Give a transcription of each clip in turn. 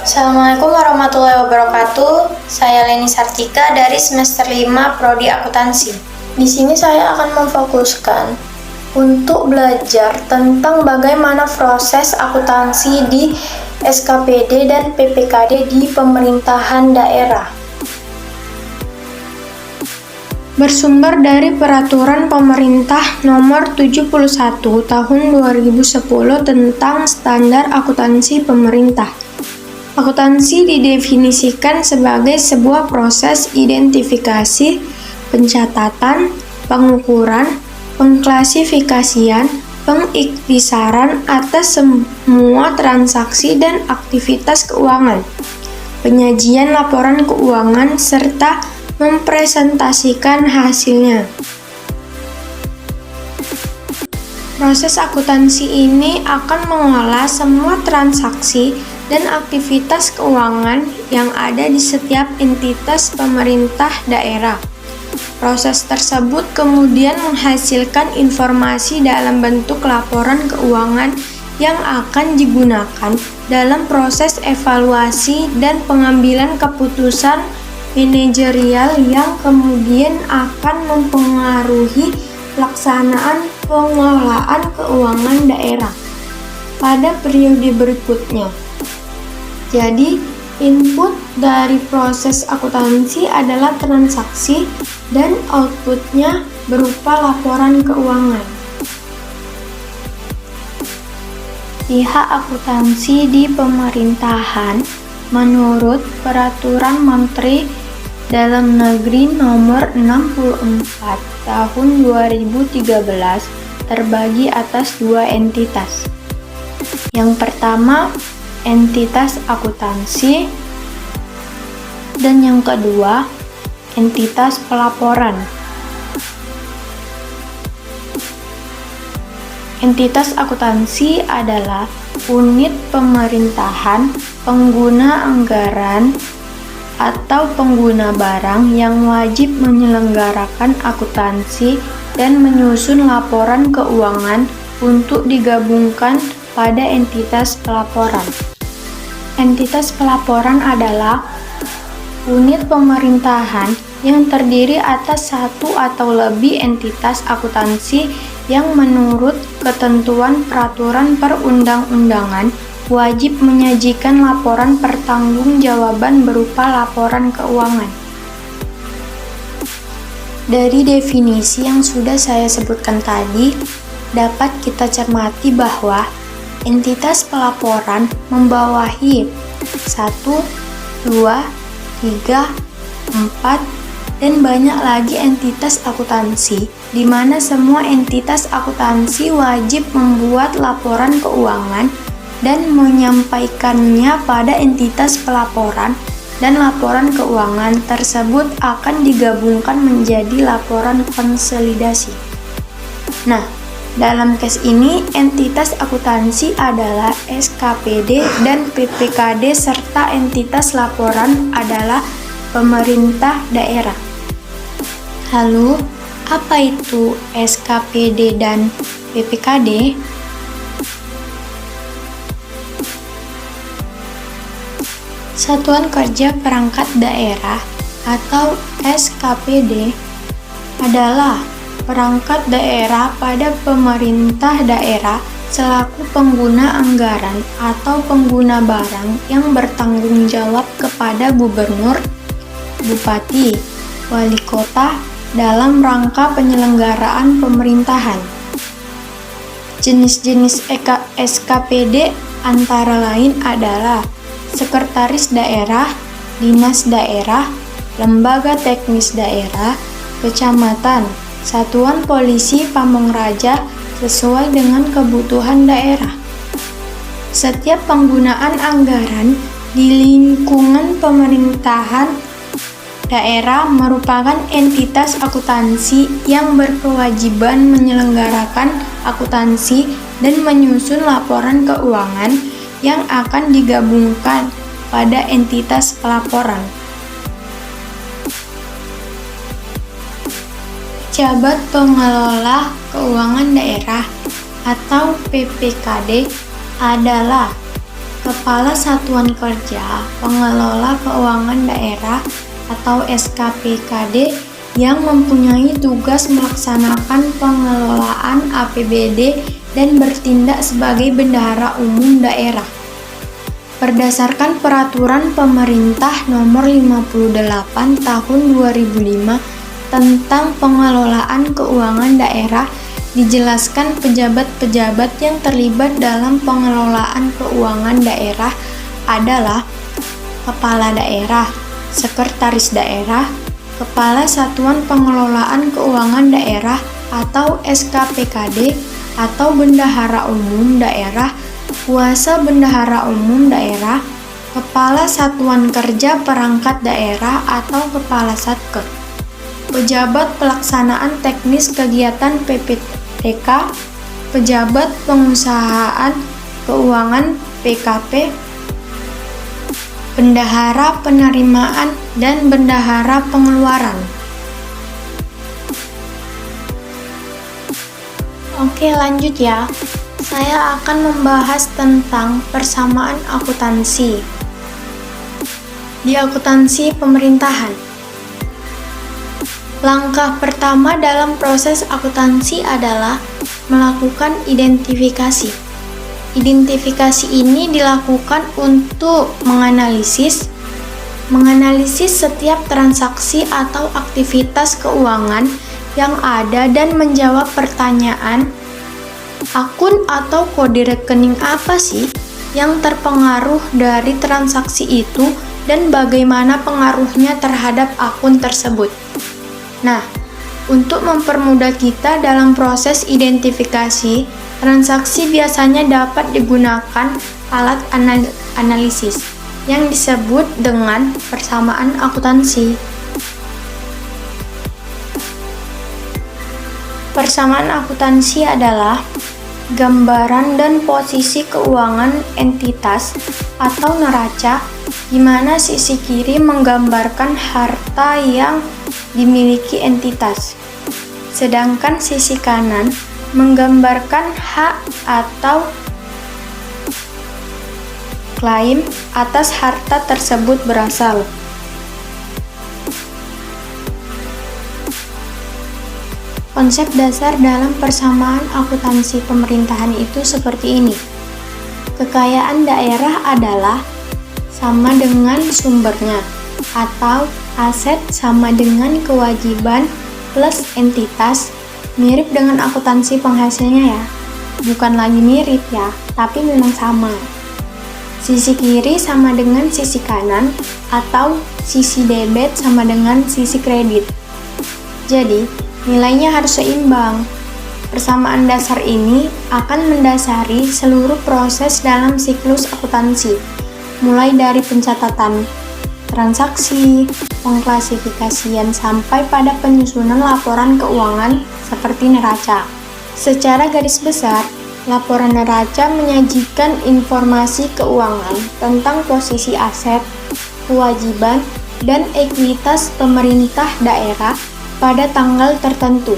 Assalamualaikum warahmatullahi wabarakatuh. Saya Leni Sartika dari semester 5 Prodi Akuntansi. Di sini saya akan memfokuskan untuk belajar tentang bagaimana proses akuntansi di SKPD dan PPKD di pemerintahan daerah. Bersumber dari Peraturan Pemerintah Nomor 71 Tahun 2010 tentang Standar Akuntansi Pemerintah. Akuntansi didefinisikan sebagai sebuah proses identifikasi, pencatatan, pengukuran, pengklasifikasian, pengiktisaran atas semua transaksi dan aktivitas keuangan, penyajian laporan keuangan, serta mempresentasikan hasilnya. Proses akuntansi ini akan mengolah semua transaksi dan aktivitas keuangan yang ada di setiap entitas pemerintah daerah. Proses tersebut kemudian menghasilkan informasi dalam bentuk laporan keuangan yang akan digunakan dalam proses evaluasi dan pengambilan keputusan manajerial yang kemudian akan mempengaruhi pelaksanaan pengelolaan keuangan daerah pada periode berikutnya. Jadi, input dari proses akuntansi adalah transaksi dan outputnya berupa laporan keuangan. Pihak akuntansi di pemerintahan menurut Peraturan Menteri Dalam Negeri Nomor 64 Tahun 2013 terbagi atas dua entitas. Yang pertama, entitas akuntansi, dan yang kedua, entitas pelaporan. Entitas akuntansi adalah unit pemerintahan, pengguna anggaran, atau pengguna barang yang wajib menyelenggarakan akuntansi dan menyusun laporan keuangan untuk digabungkan pada entitas pelaporan. Entitas pelaporan adalah unit pemerintahan yang terdiri atas satu atau lebih entitas akuntansi yang menurut ketentuan peraturan perundang-undangan wajib menyajikan laporan pertanggungjawaban berupa laporan keuangan. Dari definisi yang sudah saya sebutkan tadi, dapat kita cermati bahwa entitas pelaporan membawahi 1, 2, 3, 4, dan banyak lagi entitas akuntansi, di mana semua entitas akuntansi wajib membuat laporan keuangan dan menyampaikannya pada entitas pelaporan, dan laporan keuangan tersebut akan digabungkan menjadi laporan konsolidasi. Nah, dalam case ini, entitas akuntansi adalah SKPD dan PPKD serta entitas laporan adalah pemerintah daerah. Lalu, apa itu SKPD dan PPKD? Satuan Kerja Perangkat Daerah atau SKPD adalah perangkat daerah pada pemerintah daerah selaku pengguna anggaran atau pengguna barang yang bertanggung jawab kepada gubernur, bupati, wali kota dalam rangka penyelenggaraan pemerintahan. Jenis-jenis SKPD antara lain adalah Sekretaris Daerah, Dinas Daerah, Lembaga Teknis Daerah, Kecamatan, Satuan Polisi Pamong Raja sesuai dengan kebutuhan daerah. Setiap penggunaan anggaran di lingkungan pemerintahan daerah merupakan entitas akuntansi yang berkewajiban menyelenggarakan akuntansi dan menyusun laporan keuangan yang akan digabungkan pada entitas pelaporan. Pejabat Pengelola Keuangan Daerah atau PPKD adalah Kepala Satuan Kerja Pengelola Keuangan Daerah atau SKPKD yang mempunyai tugas melaksanakan pengelolaan APBD dan bertindak sebagai bendahara umum daerah. Berdasarkan Peraturan Pemerintah Nomor 58 Tahun 2005 tentang pengelolaan keuangan daerah, dijelaskan pejabat-pejabat yang terlibat dalam pengelolaan keuangan daerah adalah Kepala Daerah, Sekretaris Daerah, Kepala Satuan Pengelolaan Keuangan Daerah atau SKPKD atau Bendahara Umum Daerah, Kuasa Bendahara Umum Daerah, Kepala Satuan Kerja Perangkat Daerah atau Kepala Satker, Pejabat Pelaksanaan Teknis Kegiatan PPTK, Pejabat Pengusahaan Keuangan PKP, Bendahara Penerimaan dan Bendahara Pengeluaran. Oke, lanjut ya. Saya akan membahas tentang persamaan akuntansi. Di akuntansi pemerintahan, langkah pertama dalam proses akuntansi adalah melakukan identifikasi. Identifikasi ini dilakukan untuk menganalisis setiap transaksi atau aktivitas keuangan yang ada dan menjawab pertanyaan, akun atau kode rekening apa sih yang terpengaruh dari transaksi itu dan bagaimana pengaruhnya terhadap akun tersebut. Nah, untuk mempermudah kita dalam proses identifikasi, transaksi biasanya dapat digunakan alat analisis yang disebut dengan persamaan akuntansi. Persamaan akuntansi adalah gambaran dan posisi keuangan entitas atau neraca, di mana sisi kiri menggambarkan harta yang dimiliki entitas, sedangkan sisi kanan menggambarkan hak atau klaim atas harta tersebut berasal. Konsep dasar dalam persamaan akuntansi pemerintahan itu seperti ini. Kekayaan daerah adalah sama dengan sumbernya, atau aset sama dengan kewajiban plus entitas, mirip dengan akuntansi penghasilnya ya. Bukan lagi mirip ya, tapi memang sama. Sisi kiri sama dengan sisi kanan, atau sisi debit sama dengan sisi kredit. Jadi, nilainya harus seimbang. Persamaan dasar ini akan mendasari seluruh proses dalam siklus akuntansi, mulai dari pencatatan transaksi, pengklasifikasian sampai pada penyusunan laporan keuangan seperti neraca. Secara garis besar, laporan neraca menyajikan informasi keuangan tentang posisi aset, kewajiban, dan ekuitas pemerintah daerah pada tanggal tertentu.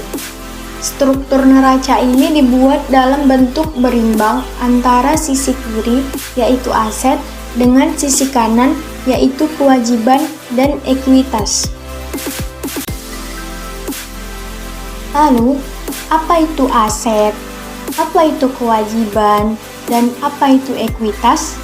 Struktur neraca ini dibuat dalam bentuk berimbang antara sisi kiri, yaitu aset, dengan sisi kanan, yaitu kewajiban dan ekuitas. Lalu, apa itu aset? Apa itu kewajiban? Dan apa itu ekuitas?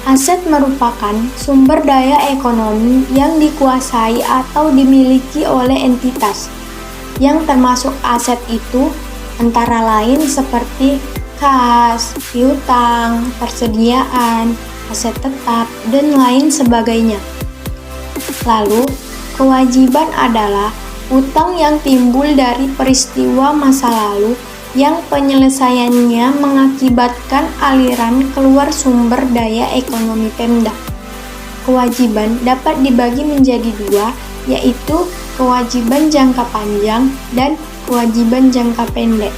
Aset merupakan sumber daya ekonomi yang dikuasai atau dimiliki oleh entitas, yang termasuk aset itu antara lain seperti kas, piutang, persediaan, aset tetap, dan lain sebagainya. Lalu, kewajiban adalah utang yang timbul dari peristiwa masa lalu yang penyelesaiannya mengakibatkan aliran keluar sumber daya ekonomi Pemda. Kewajiban dapat dibagi menjadi dua, yaitu kewajiban jangka panjang dan kewajiban jangka pendek.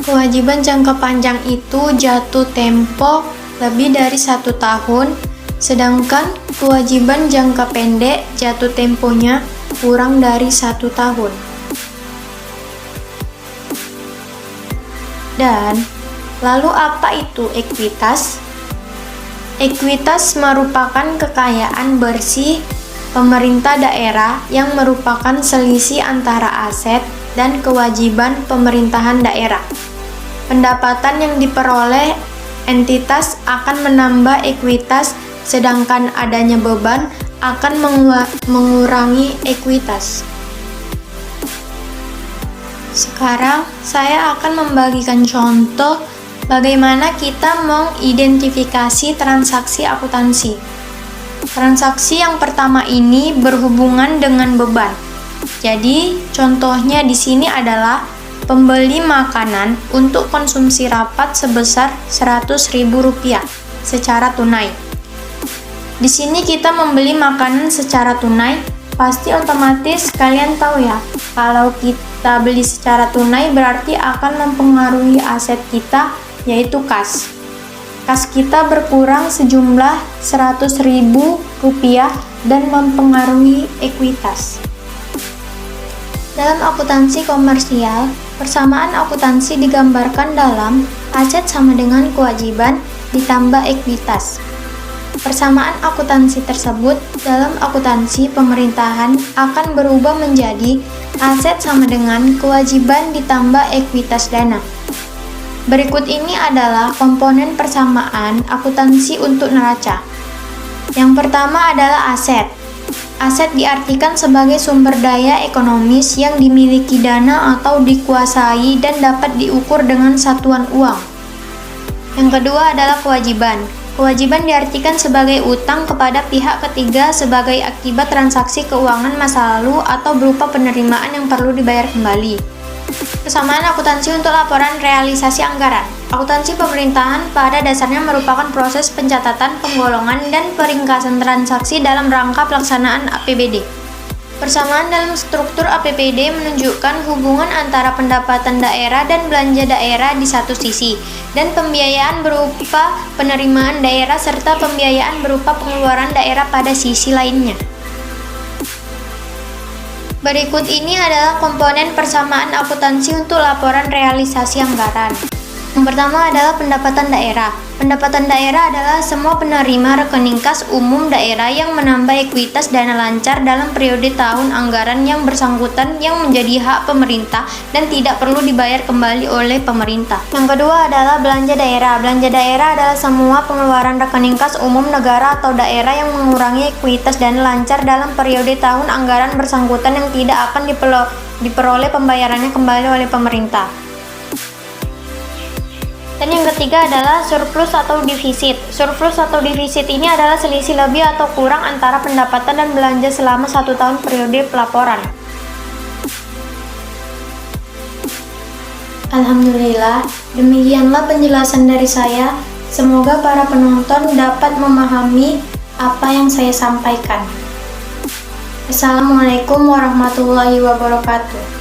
Kewajiban jangka panjang itu jatuh tempo lebih dari 1 tahun, sedangkan kewajiban jangka pendek jatuh temponya kurang dari 1 tahun. Dan, lalu apa itu ekuitas? Ekuitas merupakan kekayaan bersih pemerintah daerah yang merupakan selisih antara aset dan kewajiban pemerintahan daerah. Pendapatan yang diperoleh entitas akan menambah ekuitas, sedangkan adanya beban akan mengurangi ekuitas. Sekarang, saya akan membagikan contoh bagaimana kita mengidentifikasi transaksi akuntansi. Transaksi yang pertama ini berhubungan dengan beban. Jadi, contohnya di sini adalah pembeli makanan untuk konsumsi rapat sebesar Rp100.000 secara tunai. Di sini kita membeli makanan secara tunai, pasti otomatis kalian tahu ya, kalau kita beli secara tunai berarti akan mempengaruhi aset kita, yaitu kas. Kas kita berkurang sejumlah Rp100.000 dan mempengaruhi ekuitas. Dalam akuntansi komersial, persamaan akuntansi digambarkan dalam aset sama dengan kewajiban ditambah ekuitas. Persamaan akuntansi tersebut dalam akuntansi pemerintahan akan berubah menjadi aset sama dengan kewajiban ditambah ekuitas dana. Berikut ini adalah komponen persamaan akuntansi untuk neraca. Yang pertama adalah aset. Aset diartikan sebagai sumber daya ekonomis yang dimiliki dana atau dikuasai dan dapat diukur dengan satuan uang. Yang kedua adalah kewajiban. Kewajiban diartikan sebagai utang kepada pihak ketiga sebagai akibat transaksi keuangan masa lalu atau berupa penerimaan yang perlu dibayar kembali. Persamaan akuntansi untuk laporan realisasi anggaran. Akuntansi pemerintahan pada dasarnya merupakan proses pencatatan, penggolongan, dan peringkasan transaksi dalam rangka pelaksanaan APBD. Persamaan dalam struktur APBD menunjukkan hubungan antara pendapatan daerah dan belanja daerah di satu sisi, dan pembiayaan berupa penerimaan daerah serta pembiayaan berupa pengeluaran daerah pada sisi lainnya. Berikut ini adalah komponen persamaan akuntansi untuk laporan realisasi anggaran. Yang pertama adalah pendapatan daerah. Pendapatan daerah adalah semua penerima rekening kas umum daerah yang menambah ekuitas dana lancar dalam periode tahun anggaran yang bersangkutan yang menjadi hak pemerintah dan tidak perlu dibayar kembali oleh pemerintah. Yang kedua adalah belanja daerah. Belanja daerah adalah semua pengeluaran rekening kas umum negara atau daerah yang mengurangi ekuitas dana lancar dalam periode tahun anggaran bersangkutan yang tidak akan diperoleh pembayarannya kembali oleh pemerintah. Dan yang ketiga adalah surplus atau defisit. Surplus atau defisit ini adalah selisih lebih atau kurang antara pendapatan dan belanja selama 1 tahun periode pelaporan. Alhamdulillah, demikianlah penjelasan dari saya. Semoga para penonton dapat memahami apa yang saya sampaikan. Assalamualaikum warahmatullahi wabarakatuh.